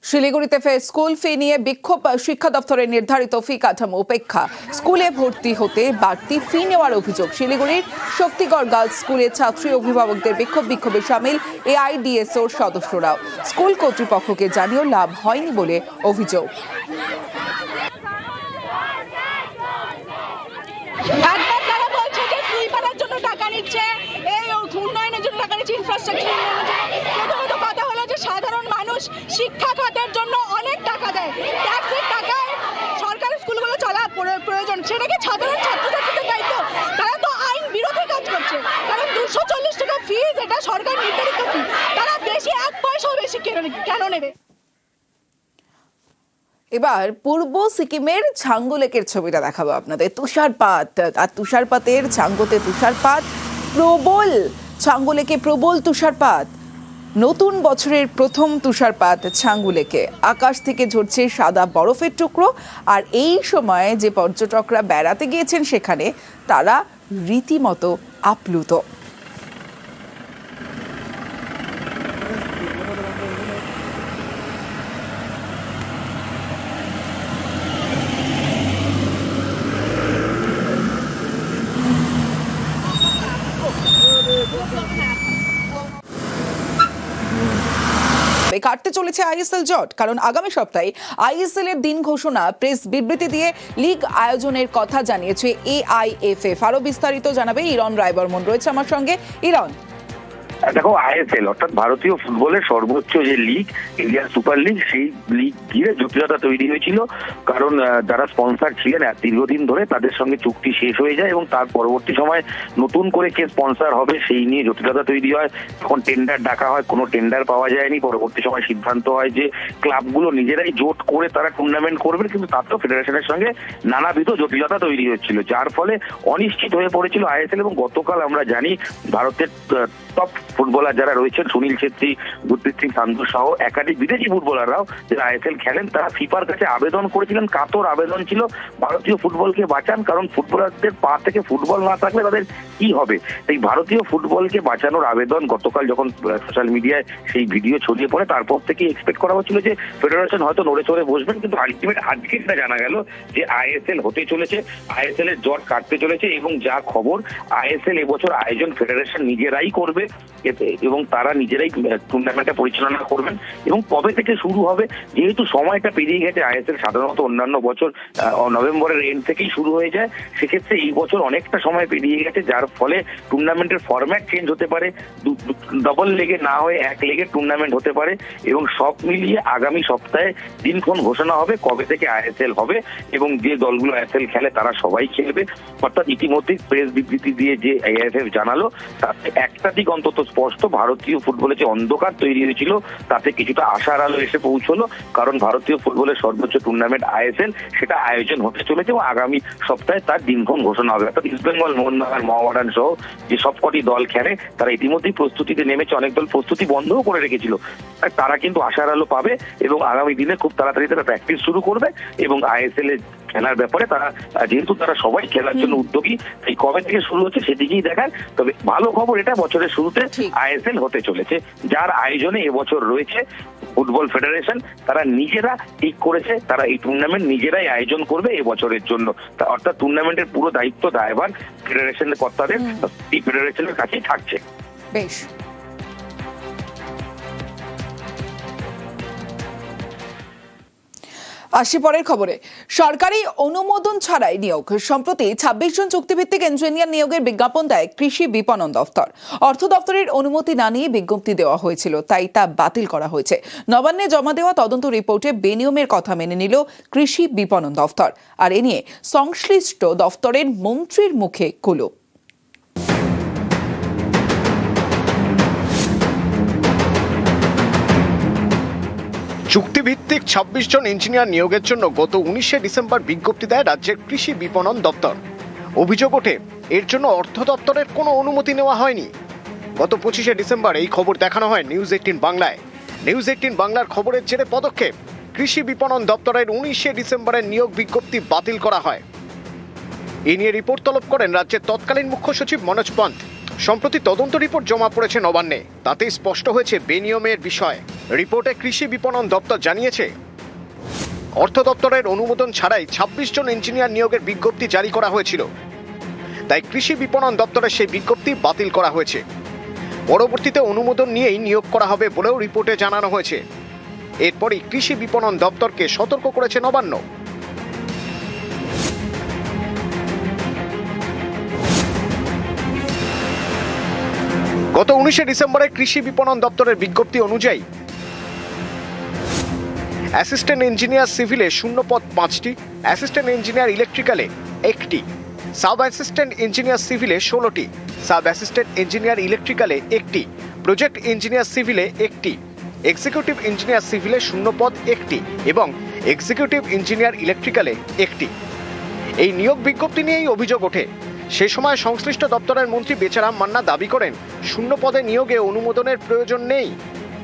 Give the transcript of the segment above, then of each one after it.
শিলিগুড়িতে ফের স্কুল ফি নিয়ে বিক্ষোভ। শিক্ষা দপ্তরের নির্ধারিত ফি কাঠামো উপেক্ষা, স্কুলে ভর্তি হতে বাড়তি ফি নেওয়ার অভিযোগ। শিলিগুড়ির শক্তিগড় গার্লস স্কুলে ছাত্রী অভিভাবকদের বিক্ষোভে সামিল এআইডিএসওর সদস্যরাও। স্কুল কর্তৃপক্ষকে জানিয়েও লাভ হয়নি বলে অভিযোগ। সাধারণ মানুষ শিক্ষা খাতের জন্য অনেক টাকা দেয়, ট্যাক্সের টাকায় সরকারি স্কুলগুলো চলা প্রয়োজন, সেটাকে সাধারণ ছাত্রছাত্রীদের দায়িত্ব। তারা তো আইন বিরোধী কাজ করছে, কারণ 240 টাকা ফিজ, এটা সরকার নির্ধারিত ফি, তারা বেশি 1 পয়সাও বেশি কেন নেবে? এবার পূর্ব সিকিমের ঝাঙ্গু লেকের ছবিটা দেখাবো আপনাদের। তুষারপাত, আর তুষারপাতের ঝাঙ্গুতে তুষারপাত প্রবল, ঝাঙ্গু লেকে প্রবল তুষারপাত। নতুন বছরের প্রথম তুষারপাত ঝাঙ্গু লেকে। আকাশ থেকে ঝরছে সাদা বরফের টুকরো। আর এই সময় যে পর্যটকরা বেড়াতে গিয়েছেন সেখানে, তারা রীতিমতো আপ্লুত। কাটতে চলেছে আইএসএল জট, কারণ আগামী সপ্তাহে আইএসএল এর দিন ঘোষণা। প্রেস বিবৃতি দিয়ে লিগ আয়োজনের কথা জানিয়েছে এআইএফএফ। আরো বিস্তারিত জানাবে ইরন রায়বর্মন, রয়েছে আমার সঙ্গে। ইরন, দেখো, আইএসএল অর্থাৎ ভারতীয় ফুটবলের সর্বোচ্চ যে লিগ, ইন্ডিয়ান সুপার লিগ, সেই লিগ ঘিরে জটিলতা তৈরি হয়েছিল। কারণ যারা স্পন্সর ছিলেন দীর্ঘদিন ধরে, তাদের সঙ্গে চুক্তি শেষ হয়ে যায় এবং তার পরবর্তী সময় নতুন করে কে স্পন্সর হবে সেই নিয়ে জটিলতা তৈরি হয়। তখন টেন্ডার ডাকা হয়, কোনো টেন্ডার পাওয়া যায়নি। পরবর্তী সময় সিদ্ধান্ত হয় যে ক্লাবগুলো নিজেরাই জোট করে তারা টুর্নামেন্ট করবে, কিন্তু তাতেও ফেডারেশনের সঙ্গে নানাবিধ জটিলতা তৈরি হচ্ছিল, যার ফলে অনিশ্চিত হয়ে পড়েছিল আইএসএল। এবং গতকাল আমরা জানি ভারতের টপ ফুটবলার যারা রয়েছেন, সুনীল ছেত্রী, গুরপ্রীত সিং সান্ধু সহ একাধিক বিদেশি ফুটবলাররাও যারা আইএসএল খেলেন, তারা ফিফার কাছে আবেদন করেছিলেন। কাতর আবেদন ছিল, ভারতীয় ফুটবলকে বাঁচান, কারণ ফুটবলারদের পা থেকে ফুটবল না থাকলে তাদের কি হবে। এই ভারতীয় ফুটবলকে বাঁচানোর আবেদন গতকাল যখন সোশ্যাল মিডিয়ায় সেই ভিডিও ছড়িয়ে পড়ে, তারপর থেকে এক্সপেক্ট করা হচ্ছিল যে ফেডারেশন হয়তো নড়ে চড়ে বসবেন, কিন্তু আলটিমেট আজকে এটা জানা গেল যে আইএসএল হতে চলেছে, আইএসএল এর জট কাটতে চলেছে। এবং যা খবর, আইএসএল এবছর আয়োজন ফেডারেশন নিজেরাই করবে এবং তারা নিজেরাই টুর্নামেন্টটা পরিচালনা করবেন। এবং কবে থেকে শুরু হবে, যেহেতু সময়টা পেরিয়ে গেছে, আইএসএল সাধারণত অন্যান্য বছর নভেম্বরের এন্ড থেকেই শুরু হয়ে যায়, সেক্ষেত্রে এই বছর অনেকটা সময় পেরিয়ে গেছে, যার ফলে টুর্নামেন্টের ফরম্যাট চেঞ্জ হতে পারে, ডবল লেগে না হয়ে এক লেগে টুর্নামেন্ট হতে পারে। এবং সব মিলিয়ে আগামী সপ্তাহে দিনক্ষণ ঘোষণা হবে কবে থেকে আইএসএল হবে, এবং যে দলগুলো আইএসএল খেলে তারা সবাই খেলবে। অর্থাৎ ইতিমধ্যেই প্রেস বিবৃতি দিয়ে যে আইএফএফ জানালো, তাতে একটা দিক অন্তত স্পষ্ট, ভারতীয় ফুটবলে যে অন্ধকার তৈরি হয়েছিল তাতে কিছুটা আশার আলো এসে পৌঁছলো। কারণ ভারতীয় ফুটবলের সর্বোচ্চ টুর্নামেন্ট আইএসএল, সেটা আয়োজন হতে চলেছে এবং আগামী সপ্তাহে তার দিনক্ষণ ঘোষণা হবে। অর্থাৎ ইস্টবেঙ্গল, মোহনবাগান, মোহামেডান সহ যে সবকটি দল খেলে, তারা ইতিমধ্যেই প্রস্তুতিতে নেমেছে। অনেক দল প্রস্তুতি বন্ধও করে রেখেছিল, তারা কিন্তু আশার আলো পাবে এবং আগামী দিনে খুব তাড়াতাড়ি তারা প্র্যাকটিস শুরু করবে। এবং আইএসএল এর খেলার ব্যাপারে তারা, যেহেতু তারা সবাই খেলার জন্য উদ্যোগী, তাই কবে থেকে শুরু হচ্ছে সেদিকেই দেখার। তবে ভালো খবর এটা, বছরের শুরুতে আইএসএল হতে চলেছে, যার আয়োজনে এবছর রয়েছে ফুটবল ফেডারেশন। তারা নিজেরা ঠিক করেছে, তারা এই টুর্নামেন্ট নিজেরাই আয়োজন করবে এবছরের জন্য। অর্থাৎ টুর্নামেন্টের পুরো দায়িত্ব দায়ভার ফেডারেশনের কর্তাদের, এই ফেডারেশনের কাছেই থাকছে। বেশ। আসি পরের খবরে। সরকারি অনুমোদন ছাড়াই নিয়োগ। সম্প্রতি 26 জন চুক্তিভিত্তিক ইঞ্জিনিয়ার নিয়োগের বিজ্ঞাপন দেয় কৃষি বিপণন দফতর। অর্থ দফতরের অনুমতি না নিয়ে বিজ্ঞপ্তি দেওয়া হয়েছিল, তাই তা বাতিল করা হয়েছে। নবান্নে জমা দেওয়া তদন্ত রিপোর্টে বেনিয়মের কথা মেনে নিল কৃষি বিপণন দফতর। আর এ নিয়ে সংশ্লিষ্ট দফতরের মন্ত্রীর মুখে কুলুপ। চুক্তিভিত্তিক 26 জন ইঞ্জিনিয়ার নিয়োগের জন্য গত 19শে ডিসেম্বর বিজ্ঞপ্তি দেয় রাজ্যের কৃষি বিপণন দপ্তর। অভিযোগ ওঠে, এর জন্য অর্থ দপ্তরের কোনো অনুমতি নেওয়া হয়নি। গত 25শে ডিসেম্বর এই খবর দেখানো হয় নিউজ 18 বাংলায়। নিউজ 18 বাংলার খবরের জেরে পদক্ষেপ, কৃষি বিপণন দপ্তরের 19শে ডিসেম্বরের নিয়োগ বিজ্ঞপ্তি বাতিল করা হয়। এ নিয়ে রিপোর্ট তলব করেন রাজ্যের তৎকালীন মুখ্য সচিব মনোজ পন্থ। সম্প্রতি তদন্ত রিপোর্ট জমা পড়েছে নবান্নে, তাতেই স্পষ্ট হয়েছে বেনিয়মের বিষয়। রিপোর্টে কৃষি বিপণন দপ্তর জানিয়েছে, অর্থ দপ্তরের অনুমোদন ছাড়াই ২৬ জন ইঞ্জিনিয়ার নিয়োগের বিজ্ঞপ্তি জারি করা হয়েছিল। তাই কৃষি বিপণন দপ্তরের সেই বিজ্ঞপ্তি বাতিল করা হয়েছে। পরবর্তীতে অনুমোদন নিয়েই নিয়োগ করা হবে বলেও রিপোর্টে জানানো হয়েছে। এরপরই কৃষি বিপণন দপ্তরকে সতর্ক করেছে নবান্ন। গত 19শে ডিসেম্বরে কৃষি বিপণন দপ্তরের বিজ্ঞপ্তি অনুযায়ী অ্যাসিস্ট্যান্ট ইঞ্জিনিয়ার সিভিলে শূন্য পদ 5টি, অ্যাসিস্ট্যান্ট ইঞ্জিনিয়ার ইলেকট্রিক্যালে 1টি, সাব অ্যাসিস্ট্যান্ট ইঞ্জিনিয়ার সিভিলে 16টি, সাব অ্যাসিস্ট্যান্ট ইঞ্জিনিয়ার ইলেকট্রিক্যালে 1টি, প্রজেক্ট ইঞ্জিনিয়ার সিভিলে 1টি, এক্সিকিউটিভ ইঞ্জিনিয়ার সিভিলে শূন্য পদ 1টি এবং এক্সিকিউটিভ ইঞ্জিনিয়ার ইলেকট্রিক্যালে 1টি। এই নিয়োগ বিজ্ঞপ্তি নিয়েই অভিযোগ ওঠে। সে সময় সংশ্লিষ্ট দপ্তরের মন্ত্রী বেচারাম মান্না দাবি করেন, শূন্য পদে নিয়োগে অনুমোদনের প্রয়োজন নেই,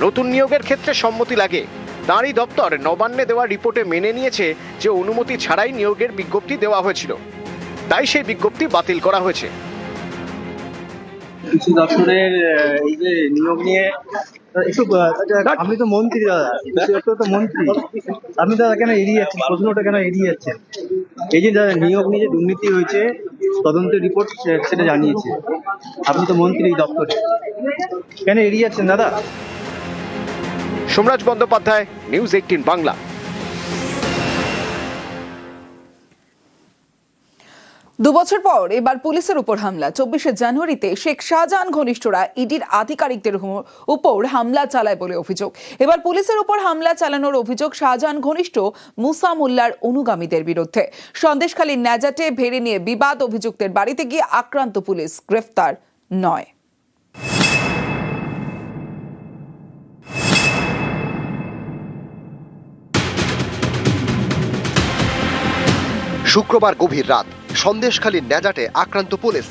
নতুন নিয়োগের ক্ষেত্রে সম্মতি লাগে। তাঁরই দপ্তর নবান্নে দেওয়া রিপোর্টে মেনে নিয়েছে যে অনুমতি ছাড়াই নিয়োগের বিজ্ঞপ্তি দেওয়া হয়েছিল, তাই সেই বিজ্ঞপ্তি বাতিল করা হয়েছে। কিছু দপ্তরের এই যে নিয়োগ নিয়ে একটু আপনি তো মন্ত্রী দাদা, কিছু একটা তো মন্ত্রী, আপনি দাদা কেন এড়িয়ে যাচ্ছেন প্রশ্নটা, কেন এড়িয়ে যাচ্ছেন? এই যে দাদা নিয়োগ নিয়ে যে দুর্নীতি হয়েছে তদন্তের রিপোর্ট সেটা জানিয়েছে, আপনি তো মন্ত্রী এই দপ্তরে, কেন এড়িয়ে যাচ্ছেন দাদা? সোমরাজ বন্দ্যোপাধ্যায়, নিউজ 18 বাংলা। দুবছর পর এবার পুলিশের উপর হামলা। 24শে জানুয়ারিতে শেখ শাহজাহান ঘনিষ্ঠরা ইডির আধিকারিকদের উপর হামলা চালায় বলে অভিযোগ। এবার পুলিশের উপর হামলা চালানোর অভিযোগ শাহজাহান ঘনিষ্ঠ মুসা মোল্লার অনুগামীদের বিরুদ্ধে। সন্দেশখালীর ন্যাজাটে ভেড়ে নিয়ে বিবাদ, অভিযুক্তের বাড়িতে গিয়ে আক্রান্ত পুলিশ, গ্রেফতার নয়। শুক্রবার গভীর রাত, সন্দেশখালীর ন্যাজাটে আক্রান্ত পুলিশ।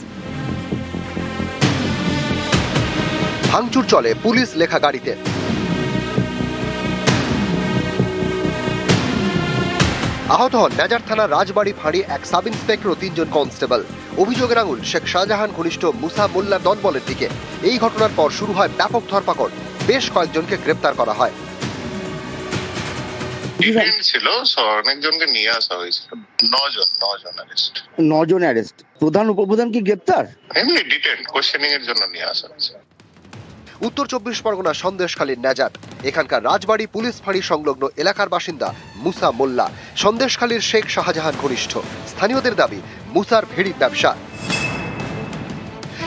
ভাঙচুর চলে পুলিশ লেখা গাড়িতে। আহত হন ন্যাজাট থানার রাজবাড়ি ফাঁড়ি এক সাব ইন্সপেক্টর ও 3 জন কনস্টেবল। অভিযোগের আঙুল শেখ শাহজাহান ঘনিষ্ঠ মুসা মোল্লার দলবলের দিকে। এই ঘটনার পর শুরু হয় ব্যাপক ধরপাকড়, বেশ কয়েকজনকে গ্রেপ্তার করা হয়। ছিল অনেকজনকে নিয়ে আসা হয়েছিল, 9 জন অ্যারেস্ট। প্রধান উপপ্রধান কি গ্রেপ্তার? এমনি ডিটেন কোশ্চেনিং এর জন্য নিয়ে আসা হয়েছে। উত্তর 24 পরগনা সন্দেশখালীর ন্যাজাট, এখানকার রাজবাড়ি পুলিশ ফাঁড়ি সংলগ্ন এলাকার বাসিন্দা মুসা মোল্লা, সন্দেশখালীর শেখ শাহজাহান ঘনিষ্ঠ। স্থানীয়দের দাবি মুসার ভেড়ি ব্যবসা।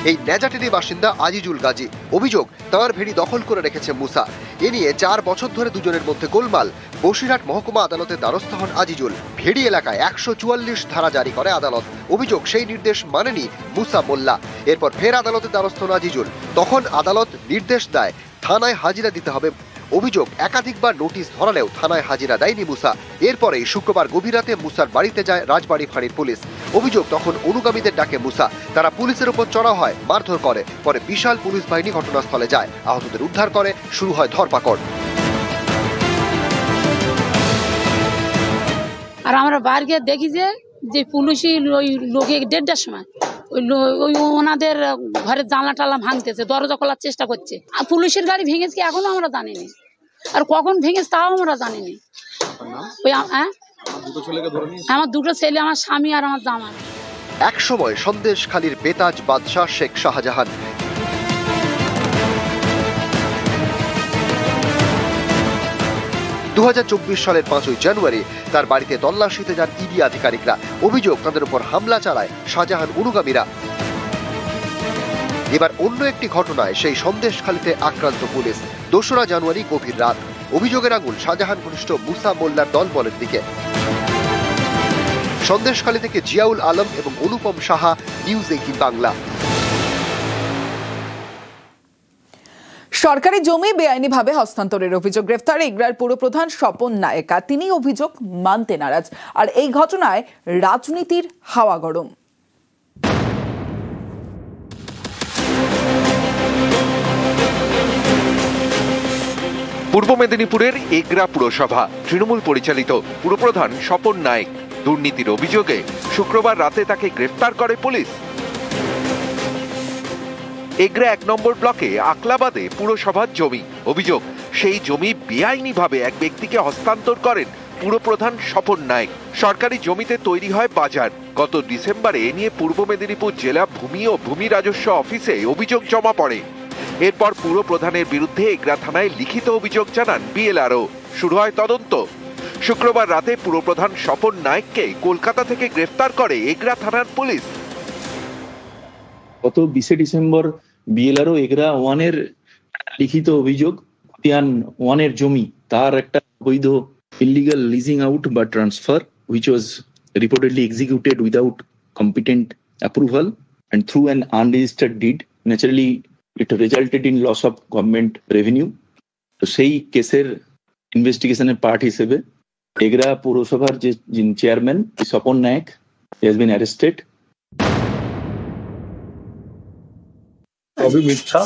এই ন্যাজাটেরই বাসিন্দা আজিজুল গাজী। অভিযোগ, তাঁর ভেড়ি দখল করে রেখেছে মুসা। এ নিয়ে 4 বছর ধরে দুজনের মধ্যে গোলমাল। বসিরহাট মহকুমা আদালতে দ্বারস্থ হন আজিজুল। ভেড়ি এলাকায় 144 ধারা জারি করে আদালত। অভিযোগ, সেই নির্দেশ মানেনি মুসা মোল্লা। এরপর ফের আদালতে দ্বারস্থ হন আজিজুল। তখন আদালত নির্দেশ দেয় থানায় হাজিরা দিতে হবে। অভিযোগ, একাধিকবার নোটিশ ধরালেও থানায় হাজিরা দেয়নি মুসা। এরপরেই শুক্রবার গভীর রাতে মুসার বাড়িতে যায় রাজবাড়ি ফাঁড়ির পুলিশ। অভিযোগ, তখন অনুগামীদের ডাকে মুসা। তারা পুলিশের উপর চড়াও হয়, মারধর করে। পরে বিশাল পুলিশ বাহিনী ঘটনাস্থলে যায়, আহতদের উদ্ধার করে। শুরু হয় ধরপাকড়। আর আমরা বাইরে গিয়ে দেখি যে পুলিশই ওই লোকে 1:30টার সময় ওই ওনাদের ঘরের জানলা টালা ভাঙতেছে, দরজা খোলার চেষ্টা করছে। আর পুলিশের গাড়ি ভেঙেছে কি এখনো আমরা জানিনি, আর কখন ভেঙেছে তাও আমরা জানিনি। ওই আমার 2টো ছেলে, আমার স্বামী আর আমার জামাই। এক সময় সন্দেশখালীর বেতাজ বাদশাহ শেখ শাহজাহান। 2024 সালের 5ই জানুয়ারি তার বাড়িতে তল্লাশিতে যান ইডি আধিকারিকরা। অভিযোগ, তাদের উপর হামলা চালায় শাহজাহান অনুগামীরা। এবার অন্য একটি ঘটনায় সেই সন্দেশখালীতে আক্রান্ত পুলিশ। 2রা জানুয়ারি গভীর রাত। অভিযোগের আঙুল শাহজাহান ঘনিষ্ঠ মুসা মোল্লার দলবলের দিকে। সন্দেশখালী থেকে জিয়াউল আলম এবং অনুপম সাহা, নিউজ 18 বাংলা। সরকারি জমি বেআইনিভাবে হস্তান্তরের অভিযোগ, গ্রেফতার এগরার পুরপ্রধান স্বপন নায়েকা। তিনি অভিযোগ মানতে নারাজ, আর এই ঘটনায় রাজনীতির হাওয়া গরম। পূর্ব মেদিনীপুরের এগরা পুরসভা তৃণমূল পরিচালিত পুরপ্রধান স্বপন নায়েক দুর্নীতির অভিযোগে শুক্রবার রাতে তাকে গ্রেফতার করে পুলিশ। এগরা 1 নম্বর ব্লকে আকলাবাদে পুরসভার জমি। অভিযোগ, সেই জমি বেআইনিভাবে এক ব্যক্তিকে হস্তান্তর করেন পুরপ্রধান স্বপন নায়েক। সরকারি জমিতে তৈরি হয় বাজার। গত ডিসেম্বরে এ নিয়ে পূর্ব মেদিনীপুর জেলা ভূমি ও ভূমি রাজস্ব অফিসে অভিযোগ জমা পড়ে। এরপর পুরপ্রধানের বিরুদ্ধে এগরা থানায় লিখিত অভিযোগ জানান বিএলআরও। শুরু হয় তদন্ত। শুক্রবার রাতে পুরপ্রধান স্বপন নায়েককে কলকাতা থেকে গ্রেফতার করে এগরা থানার পুলিশ। গত 20 ডিসেম্বর বিএলআরও এগরা 1 এর লিখিত অভিযোগ, খতিয়ান 1 এর জমি তার একটা বৈধ illegal leasing out বা transfer which was reportedly executed without competent approval and through an unregistered deed. Naturally, it resulted in loss of government revenue. তো সেই কেসের ইনভেস্টিগেশনের পার্ট হিসেবে এগরা পৌরসভার যে chairman Swapan Nayek has been arrested. সবই মিথ্যা,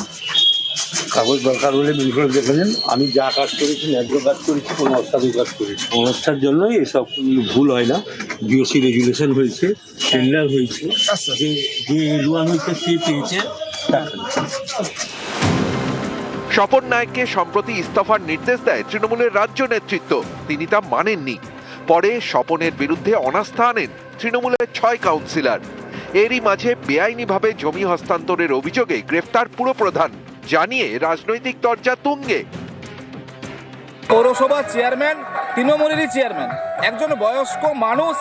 কাগজ দরকার হলে বিল করে দেখেছেন। আমি যা কাজ করেছি ন্যায্য কাজ করেছি, কোনো অস্বাভাবিক কাজ করেছি। সংস্থার জন্যই এসব ভুল হয় না। জিওসি রেগুলেশন হয়েছে, টেন্ডার হয়েছে, যে লোন হয়েছে সে পেয়েছে। স্বপন নায়েককে সম্প্রতি ইস্তফার নির্দেশ দেয় তৃণমূলের রাজ্য নেতৃত্ব। তিনি তা মানেননি। পরে স্বপনের বিরুদ্ধে অনাস্থা আনেন তৃণমূলের 6 কাউন্সিলর। এরই মাঝে বেআইনিভাবে জমি হস্তান্তরের অভিযোগে গ্রেফতার পুরপ্রধান, জানিয়ে রাজনৈতিক দরজা তুঙ্গে। পৌরসভা চেয়ারম্যান তৃণমূলেরই চেয়ারম্যান, একজন বয়স্ক মানুষ।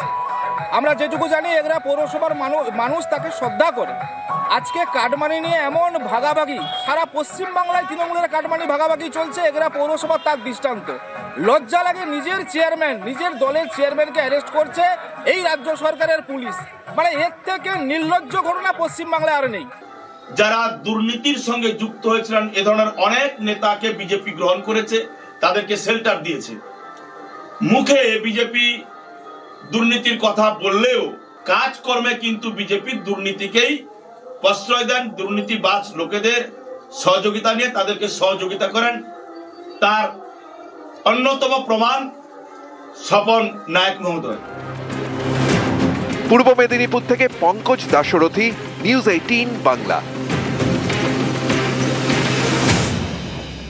আমরা যেটুকু জানি এগরা পৌরসভার মানুষ তাকে শ্রদ্ধা করে। আজকে কাটমানি নিয়ে এমন ভাগাভাগি, সারা পশ্চিমবাংলায় তৃণমূলের কাটমানি ভাগাভাগি চলছে। এগরা পৌরসভার তার দৃষ্টান্ত। লজ্জা লাগে, নিজের চেয়ারম্যান, নিজের দলের চেয়ারম্যানকে অ্যারেস্ট করছে এই রাজ্য সরকারের পুলিশ। মানে এর থেকে নির্লজ্জ ঘটনা পশ্চিমবাংলায় আর নেই। যারা দুর্নীতির সঙ্গে যুক্ত হয়েছিলেন, এ ধরনের অনেক নেতাকে বিজেপি গ্রহণ করেছে, তাদেরকে শেল্টার দিয়েছে। মুখে বিজেপি দুর্নীতির কথা বললেও কাজকর্মে কিন্তু বিজেপি দুর্নীতিকেই প্রশ্রয় দেন। দুর্নীতিবাজ লোকেদের সহযোগিতা নিয়ে তাদেরকে সহযোগিতা করেন। তার অন্যতম প্রমাণ স্বপন নায়েক মহোদয়। পূর্ব মেদিনীপুর থেকে পঙ্কজ দাশরথী, নিউজ 18 বাংলা।